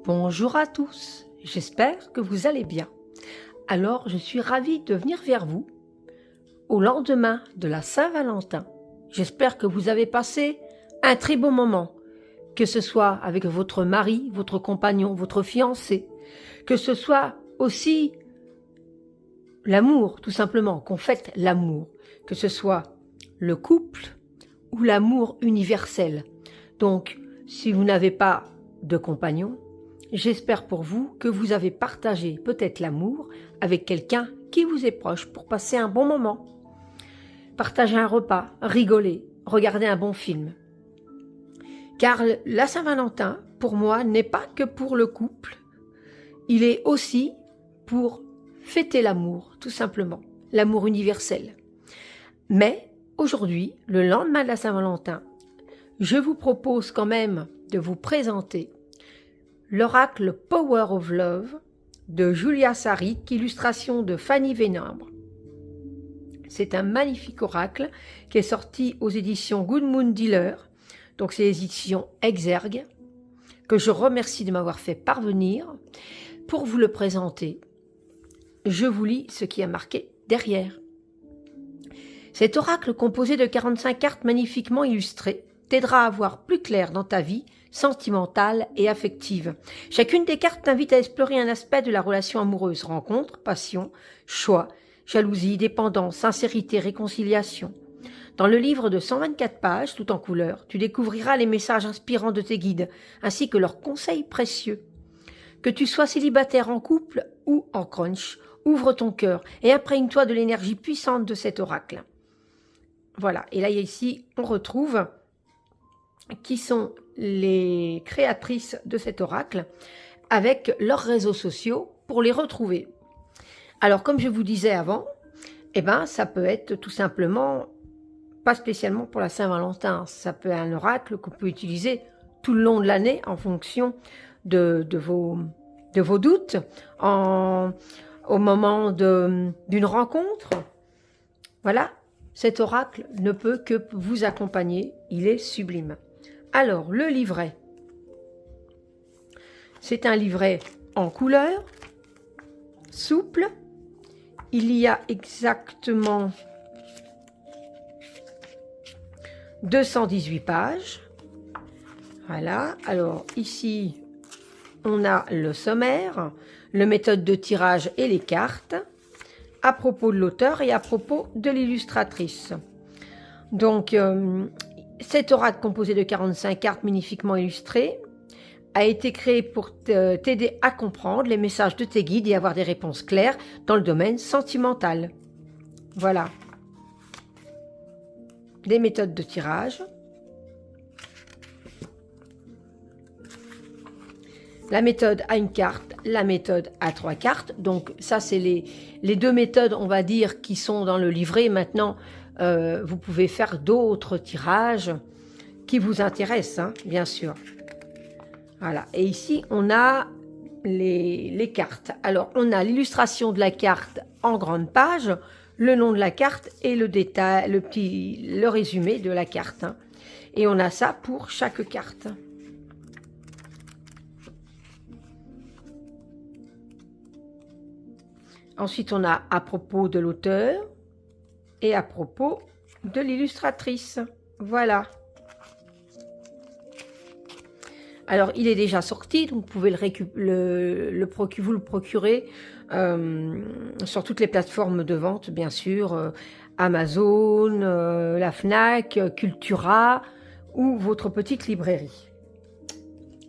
Bonjour à tous, j'espère que vous allez bien. Alors, je suis ravie de venir vers vous au lendemain de la Saint-Valentin. J'espère que vous avez passé un très bon moment, que ce soit avec votre mari, votre compagnon, votre fiancé, que ce soit aussi l'amour, tout simplement, qu'on fête l'amour, que ce soit le couple ou l'amour universel. Donc, si vous n'avez pas de compagnon, j'espère pour vous que vous avez partagé peut-être l'amour avec quelqu'un qui vous est proche pour passer un bon moment. Partager un repas, rigoler, regarder un bon film. Car la Saint-Valentin, pour moi, n'est pas que pour le couple, il est aussi pour fêter l'amour, tout simplement, l'amour universel. Mais aujourd'hui, le lendemain de la Saint-Valentin, je vous propose quand même de vous présenter l'oracle Power of Love de Julia Saric, illustration de Fanny Vénambre. C'est un magnifique oracle qui est sorti aux éditions Good Moon Dealer, donc c'est les éditions Exergue, que je remercie de m'avoir fait parvenir. Pour vous le présenter, je vous lis ce qui est marqué derrière. Cet oracle composé de 45 cartes magnifiquement illustrées t'aidera à voir plus clair dans ta vie sentimentale et affective. Chacune des cartes t'invite à explorer un aspect de la relation amoureuse, rencontre, passion, choix, jalousie, dépendance, sincérité, réconciliation. Dans le livre de 124 pages, tout en couleur, tu découvriras les messages inspirants de tes guides, ainsi que leurs conseils précieux. Que tu sois célibataire en couple ou en crunch, ouvre ton cœur et imprègne-toi de l'énergie puissante de cet oracle. Voilà, et là ici, on retrouve qui sont les créatrices de cet oracle avec leurs réseaux sociaux pour les retrouver. Alors, comme je vous disais avant, ça peut être tout simplement, pas spécialement pour la Saint-Valentin, ça peut être un oracle qu'on peut utiliser tout le long de l'année en fonction de vos doutes, au moment d'une rencontre. Voilà, cet oracle ne peut que vous accompagner, il est sublime. Alors, le livret, c'est un livret en couleur, souple. Il y a exactement 218 pages. Voilà, alors ici, on a le sommaire, le méthode de tirage et les cartes, à propos de l'auteur et à propos de l'illustratrice. Donc, cet oracle composé de 45 cartes magnifiquement illustrées a été créé pour t'aider à comprendre les messages de tes guides et avoir des réponses claires dans le domaine sentimental. Voilà. Des méthodes de tirage. La méthode à une carte, la méthode à 3 cartes. Donc ça, c'est les deux méthodes, on va dire, qui sont dans le livret. Maintenant, vous pouvez faire d'autres tirages qui vous intéressent, hein, bien sûr. Voilà. Et ici, on a les cartes. Alors, on a l'illustration de la carte en grande page, le nom de la carte et le détail, le résumé de la carte. Hein. Et on a ça pour chaque carte. Ensuite, on a à propos de l'auteur et à propos de l'illustratrice. Voilà. Alors, il est déjà sorti, donc vous pouvez vous le procurer sur toutes les plateformes de vente, bien sûr, Amazon, la Fnac, Cultura ou votre petite librairie.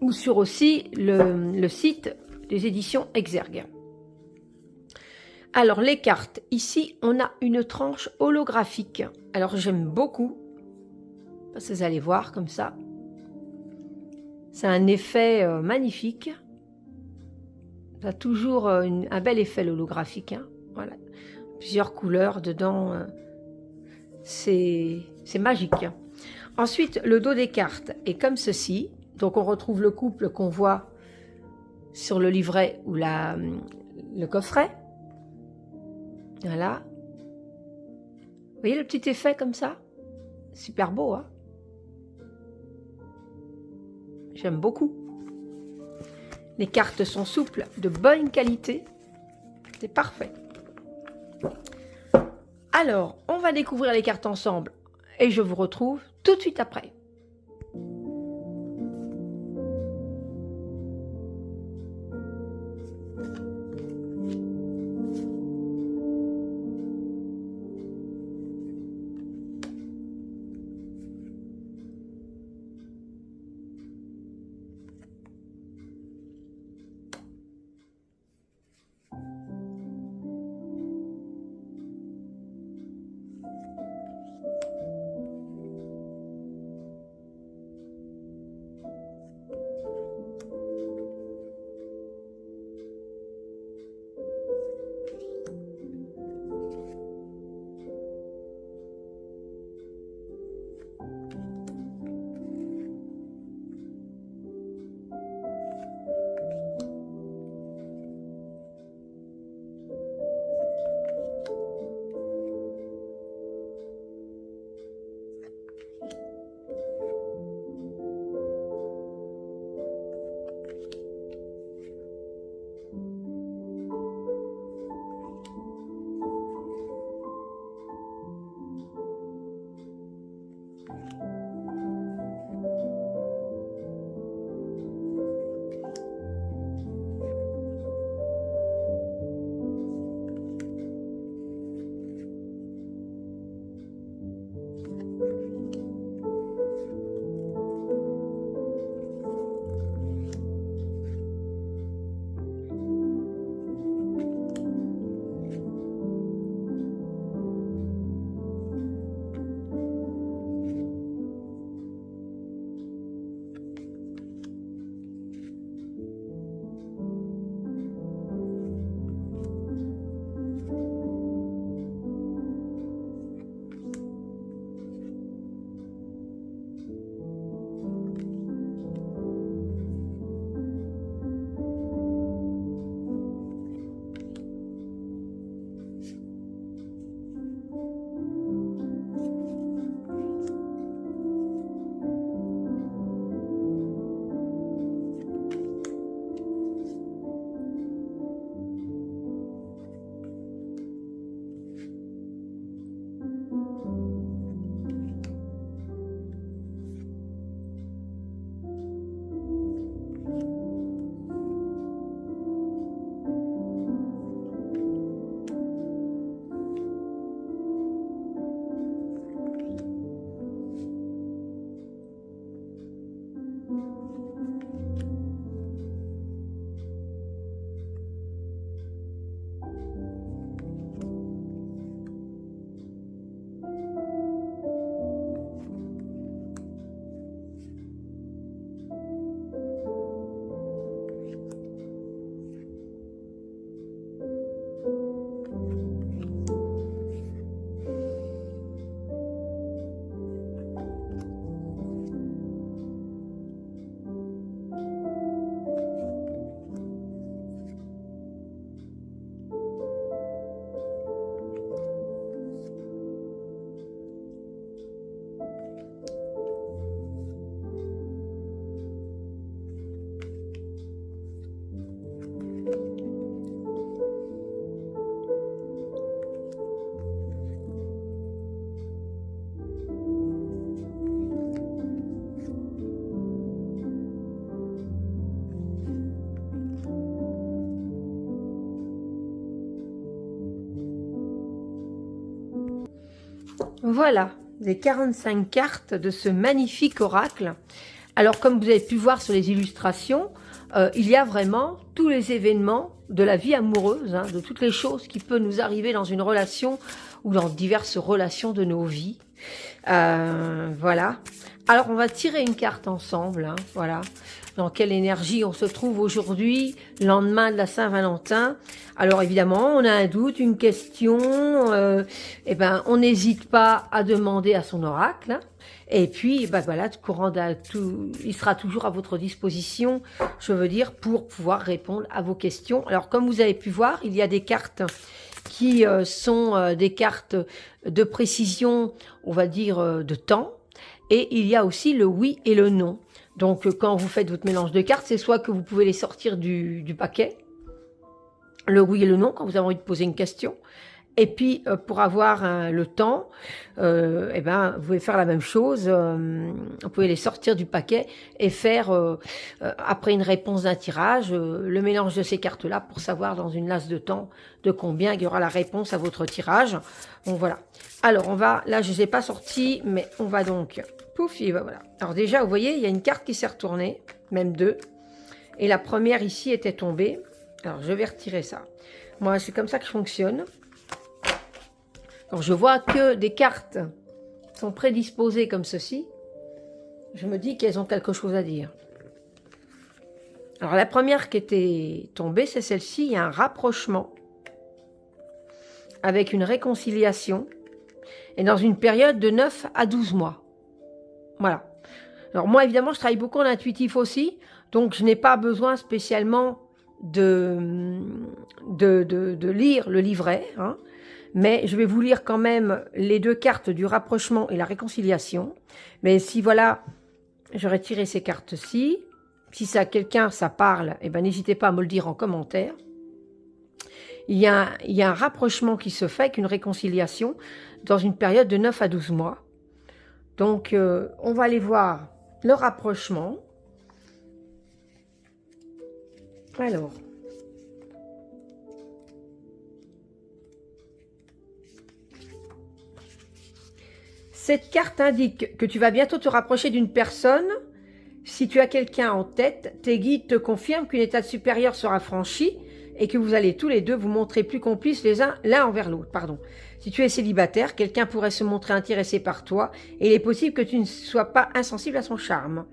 Ou sur aussi le site des éditions Exergue. Alors, les cartes. Ici, on a une tranche holographique. Alors, j'aime beaucoup. Parce que vous allez voir comme ça. C'est un effet magnifique. Ça a toujours un bel effet holographique. Hein. Voilà. Plusieurs couleurs dedans. C'est magique. Ensuite, le dos des cartes est comme ceci. Donc, on retrouve le couple qu'on voit sur le livret ou le coffret. Voilà. Vous voyez le petit effet comme ça? Super beau, hein? J'aime beaucoup. Les cartes sont souples, de bonne qualité. C'est parfait. Alors, on va découvrir les cartes ensemble et je vous retrouve tout de suite après. Voilà, les 45 cartes de ce magnifique oracle. Alors, comme vous avez pu voir sur les illustrations, il y a vraiment tous les événements de la vie amoureuse, hein, de toutes les choses qui peuvent nous arriver dans une relation ou dans diverses relations de nos vies. Voilà. Alors, on va tirer une carte ensemble, hein, voilà. Dans quelle énergie on se trouve aujourd'hui, lendemain de la Saint-Valentin. Alors évidemment, on a un doute, une question, eh ben, on n'hésite pas à demander à son oracle. Hein. Et puis, ben voilà, il sera toujours à votre disposition, je veux dire, pour pouvoir répondre à vos questions. Alors, comme vous avez pu voir, il y a des cartes qui sont des cartes de précision, on va dire, de temps. Et il y a aussi le oui et le non. Donc, quand vous faites votre mélange de cartes, c'est soit que vous pouvez les sortir du paquet, le oui et le non, quand vous avez envie de poser une question. Et puis, pour avoir le temps, eh ben, vous pouvez faire la même chose. Vous pouvez les sortir du paquet et faire, après une réponse d'un tirage, le mélange de ces cartes-là pour savoir dans une lasse de temps de combien il y aura la réponse à votre tirage. Donc, voilà. Alors, on va... Là, je ne les ai pas sortis, mais on va donc... Pouf, et ben voilà. Alors déjà, vous voyez, il y a une carte qui s'est retournée, même deux. Et la première ici était tombée. Alors, je vais retirer ça. Moi, c'est comme ça que je fonctionne. Quand je vois que des cartes sont prédisposées comme ceci, je me dis qu'elles ont quelque chose à dire. Alors la première qui était tombée, c'est celle-ci. Il y a un rapprochement avec une réconciliation et dans une période de 9 à 12 mois. Voilà. Alors moi, évidemment, je travaille beaucoup en intuitif aussi, donc je n'ai pas besoin spécialement de lire le livret, hein. Mais je vais vous lire quand même les deux cartes du rapprochement et la réconciliation. Mais si voilà, j'aurais tiré ces cartes-ci. Si ça quelqu'un, ça parle, eh ben, n'hésitez pas à me le dire en commentaire. Il y a un rapprochement qui se fait avec une réconciliation dans une période de 9 à 12 mois. Donc, on va aller voir le rapprochement. Alors... Cette carte indique que tu vas bientôt te rapprocher d'une personne. Si tu as quelqu'un en tête, tes guides te confirment qu'une étape supérieure sera franchie et que vous allez tous les deux vous montrer plus complices l'un envers l'autre. Si tu es célibataire, quelqu'un pourrait se montrer intéressé par toi et il est possible que tu ne sois pas insensible à son charme.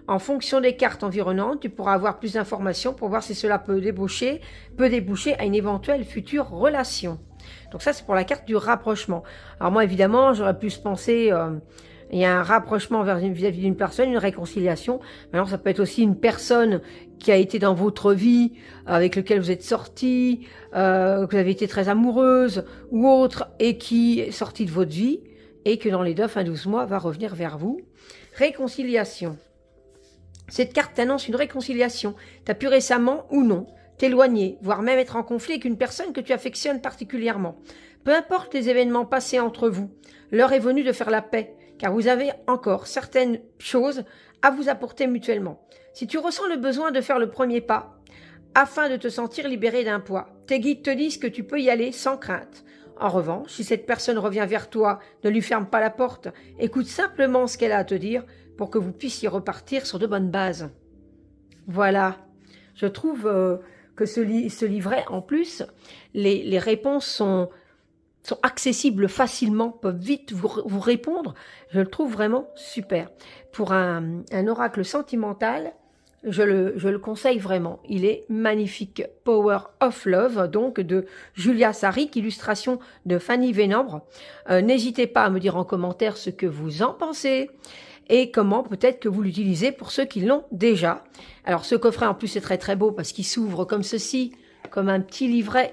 En fonction des cartes environnantes, tu pourras avoir plus d'informations pour voir si cela peut déboucher à une éventuelle future relation. Donc ça, c'est pour la carte du rapprochement. Alors moi, évidemment, j'aurais pu se penser, il y a un rapprochement vis-à-vis d'une personne, une réconciliation. Maintenant, ça peut être aussi une personne qui a été dans votre vie, avec laquelle vous êtes sortis, que vous avez été très amoureuse ou autre, et qui est sortie de votre vie, et que dans les 9 à 12 mois, va revenir vers vous. Réconciliation. Cette carte t'annonce une réconciliation. Tu as pu récemment ou non t'éloigner, voire même être en conflit avec une personne que tu affectionnes particulièrement. Peu importe les événements passés entre vous, l'heure est venue de faire la paix, car vous avez encore certaines choses à vous apporter mutuellement. Si tu ressens le besoin de faire le premier pas, afin de te sentir libéré d'un poids, tes guides te disent que tu peux y aller sans crainte. En revanche, si cette personne revient vers toi, ne lui ferme pas la porte, écoute simplement ce qu'elle a à te dire pour que vous puissiez repartir sur de bonnes bases. Voilà, je trouve... que ce livret, en plus, les réponses sont accessibles facilement, peuvent vite vous répondre. Je le trouve vraiment super. Pour un oracle sentimental, je le conseille vraiment. Il est magnifique. Power of Love, donc de Julia Sarik, illustration de Fanny Vénambre. N'hésitez pas à me dire en commentaire ce que vous en pensez et comment peut-être que vous l'utilisez pour ceux qui l'ont déjà. Alors ce coffret en plus c'est très très beau parce qu'il s'ouvre comme ceci, comme un petit livret.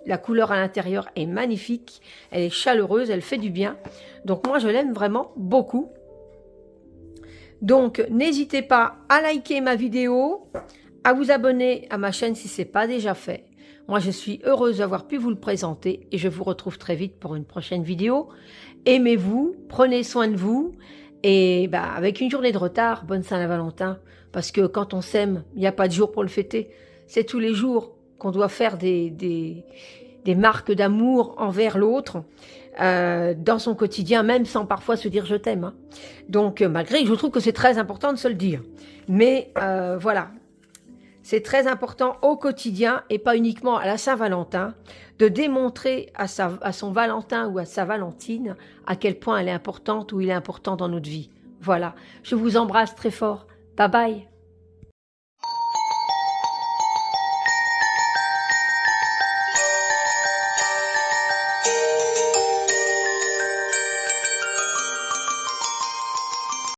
La couleur à l'intérieur est magnifique, elle est chaleureuse, elle fait du bien. Donc moi je l'aime vraiment beaucoup. Donc n'hésitez pas à liker ma vidéo, à vous abonner à ma chaîne si ce n'est pas déjà fait. Moi je suis heureuse d'avoir pu vous le présenter et je vous retrouve très vite pour une prochaine vidéo. Aimez-vous, prenez soin de vous. Et bah, avec une journée de retard, bonne Saint-Valentin, parce que quand on s'aime, il n'y a pas de jour pour le fêter. C'est tous les jours qu'on doit faire des marques d'amour envers l'autre, dans son quotidien, même sans parfois se dire je t'aime. Hein. Donc malgré que je trouve que c'est très important de se le dire. Mais voilà, c'est très important au quotidien et pas uniquement à la Saint-Valentin, de démontrer à son Valentin ou à sa Valentine à quel point elle est importante ou il est important dans notre vie. Voilà, je vous embrasse très fort. Bye bye.